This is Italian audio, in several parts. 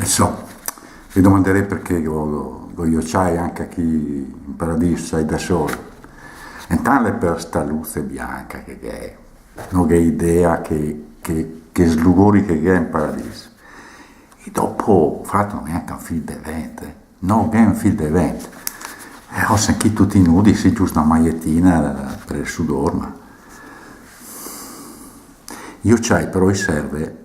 So, vi domanderei perché io c'hai anche qui in paradiso, sei da solo. Intanto è per sta luce bianca che è, non che idea che slugori che è in paradiso. E dopo, frate, non è anche un film di vento, non è un film di vento. E ho sentito tutti nudi, sì, giusto una magliettina per il sudore, ma io c'hai però serve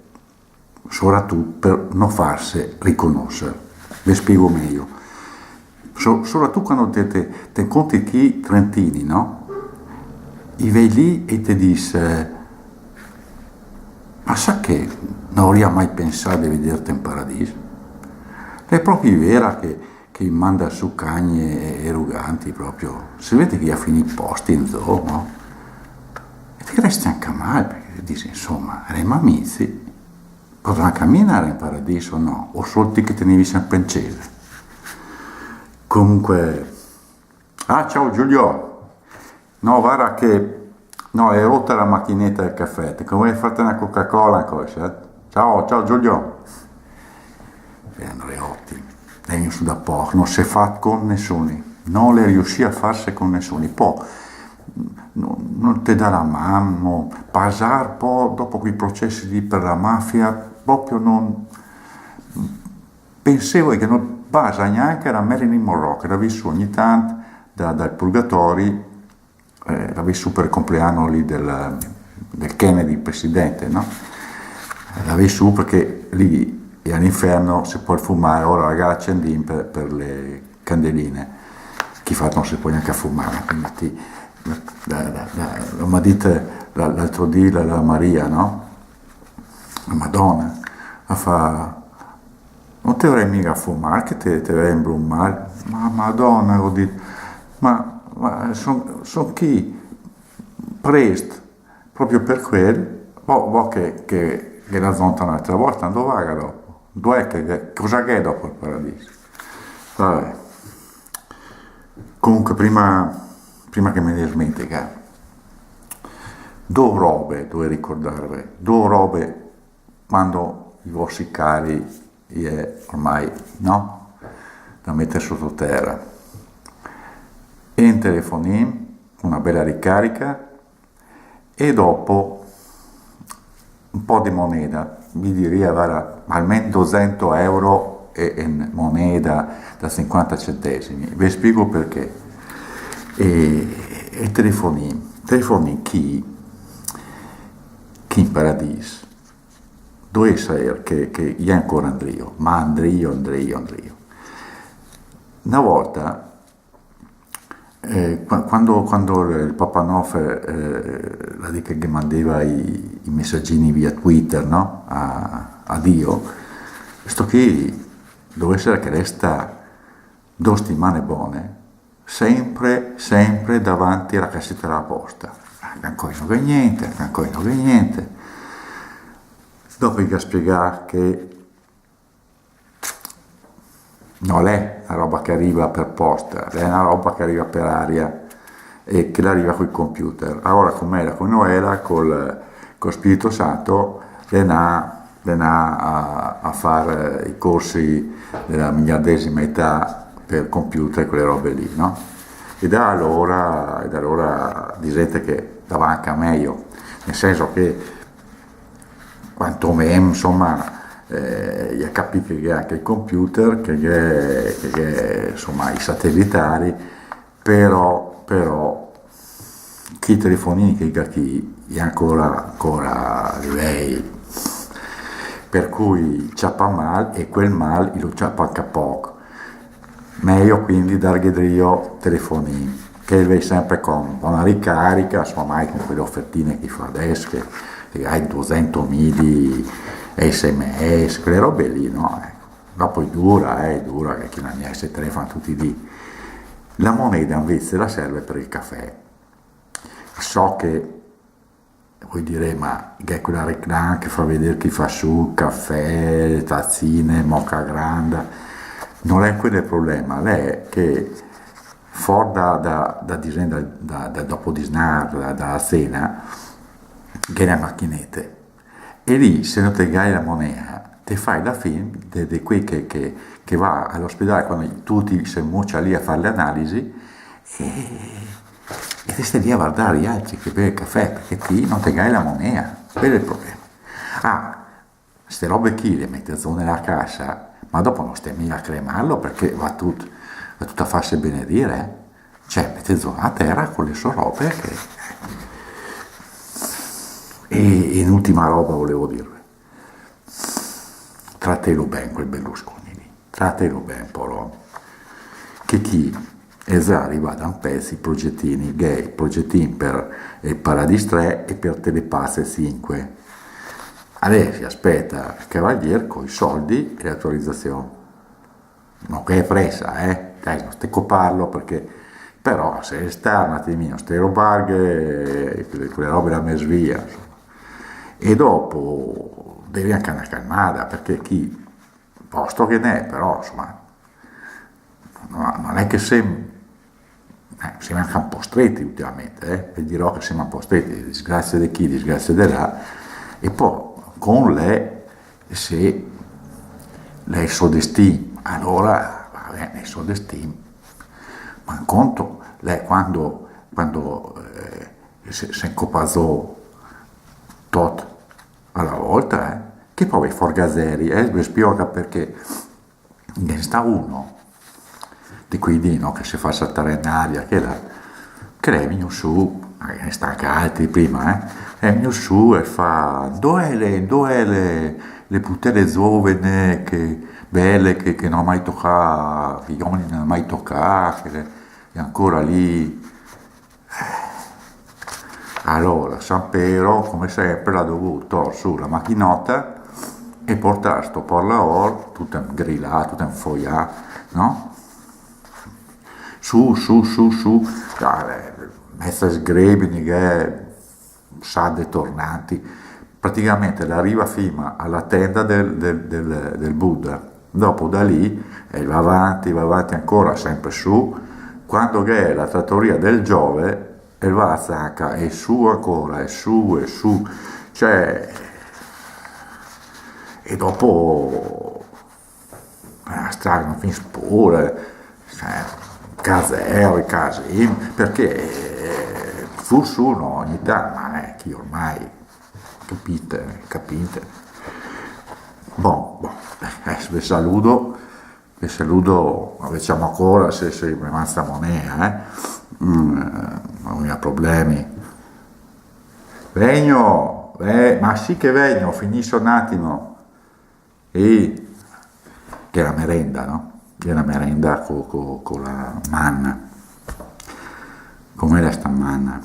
soprattutto per non farsi riconoscere. Vi spiego meglio. Soprattutto quando te incontri chi trentini, no? I vai lì e ti dice, ma sa che non avrei mai pensato di vederti in paradiso? È proprio vera che manda su cagni e ruganti proprio. Si vede che ha finito i posti in zoo, no? E ti resti anche male, perché dici, insomma, erano amici, potranno camminare in paradiso o no? O solti che tenevi sempre in cese? Comunque, ciao Giulio, no, guarda che, no, è rotta la macchinetta del caffè, ti vuoi farti una Coca-Cola ancora? Ciao Giulio. Andreotti, lei su da poco, non si fa con nessuno, non le riuscì a farsi con nessuno, poi non ti dà la mano, passare poi dopo quei processi lì per la mafia, proprio non, pensavo che non basa neanche la Marilyn Monroe, che l'ha visto ogni tanto dal purgatori, l'ha visto per il compleanno lì del Kennedy, presidente, no? L'ha visto perché lì all'inferno si può fumare, ora ragazzi accendin per le candeline, chi fa non si può neanche fumare, quindi mi dite l'altro dì la Maria, no? La Madonna, la fa, non ti avrei mica a fumare, che te vai a imbrumare, ma Madonna, ho detto, ma sono chi presto, proprio per quello, che la zonta un'altra volta, non vaga dopo. Cosa che è dopo il paradiso? Vabbè. Comunque prima che me ne smentica, due robe dove ricordarvi, due robe quando i vostri cari ormai no? Da mettere sottoterra. E un telefonino, una bella ricarica e dopo un po' di moneta, mi direi avere almeno 200 euro in moneta da 50 centesimi. Vi spiego perché. E telefonini chi in paradiso, dove essere che io ancora andrio, ma andrio. Una volta, quando il Papa Nofe la dica che mandava i messaggini via Twitter, no? a Dio, questo qui deve essere che resta 2 settimane buone sempre davanti alla cassetta della posta, ancora non che niente. Dopo gli ha spiegato che non è una roba che arriva per posta, è una roba che arriva per aria e che arriva col computer. Ora com'era con Noela, col Spirito Santo, a fare i corsi della miliardesima età per computer, quelle robe lì, no? E da allora dite che dava anche a meglio, nel senso che quantomeno, insomma, gli ha capito che anche il computer, che insomma i satellitari, però chi i telefonini che chi ancora lei, per cui ciappa mal e quel mal lo ciappa anche poco. Meglio quindi dargli io telefonini, che vai sempre con una ricarica, insomma, con quelle offertine che fa adesso, che hai 200.000 sms, quelle robe lì, no? Dopo è dura, che chi non si telefona tutti lì. La moneta invece la serve per il caffè. So che vuoi dire, ma che è quella reclama che fa vedere chi fa su caffè, tazzine, moca grande. Non è quello il problema, è che fuori da dopo di snar, da cena, che le macchinette, e lì se non ti gai la moneta te fai da film di quei che va all'ospedale quando tutti si muccia lì a fare le analisi e ti stai lì a guardare gli altri che beve il caffè perché ti non ti gai la monea, quello è il problema. Queste robe qui le mette giù nella cassa, ma dopo non stai mica a cremarlo perché va tutto a farsi benedire, cioè mette giù a terra con le sue robe e in ultima roba volevo dirvi, trattelo bene quel Berlusconi lì, trattelo bene però, che chi è già arrivato a un pezzo i progettini gay, progettini per il Paradis 3 e per Telepazze 5. Adesso aspetta il Cavalier con i soldi e l'autorizzazione. Non che è presa, dai, non stai coparlo perché però se sta un attimino, ste robarghe, quelle robe da mesvia, insomma. E dopo devi anche una calmata perché chi posto che ne è, però insomma non è che siamo anche un po' stretti ultimamente, vi dirò che siamo un po' stretti, disgrazia di chi, disgrazia di là, e poi con lei, se lei è il suo destino, allora va bene, il suo destino, ma in conto lei quando si è incopazzato tot alla volta, che poi forgaseri, vi spiego perché ne sta uno di quei dino che si fa saltare in aria, che lei viene su, ne sta anche altri prima, viene su e fa dove le puttane giovani che belle che non ha mai toccato, figlioli non ha mai toccato, che è ancora lì. Allora San Piero come sempre l'ha dovuto su la macchinetta e portare sto porlaor tutto grillato, tutto infogliato, no? Su, mezza sgrebini che sade tornanti, praticamente arriva fino alla tenda del Buddha, dopo da lì va avanti ancora sempre su, quando che è la trattoria del Giove e va a Zacca e su ancora, e su, cioè, e dopo la strada non finisce pure, cioè, casero, casini, perché fu su no, ogni tanto, ma è chi ormai, capite? Vi saluto, diciamo ancora se mi manca moneta, non ho problemi. Vegno, ma sì che vegno, finisce un attimo, che è la merenda, no? Che è la merenda con la manna. Com'era sta manna?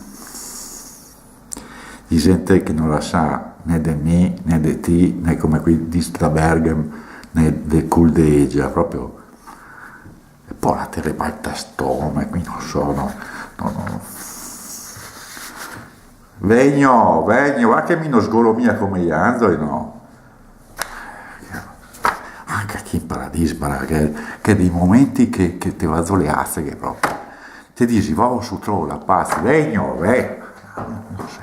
Di gente che non la sa né di me, né di te, né come qui di Strabergem, né del Culdegia, proprio. E poi la telebalta stome, qui non so, no. Vegno, va che mi non sgolomia come gli anzoli, no? Anche qui in Paradiso, che dei momenti che ti vado le azze, che proprio. Ti dici, va su trovo la pazza, vegno, non so.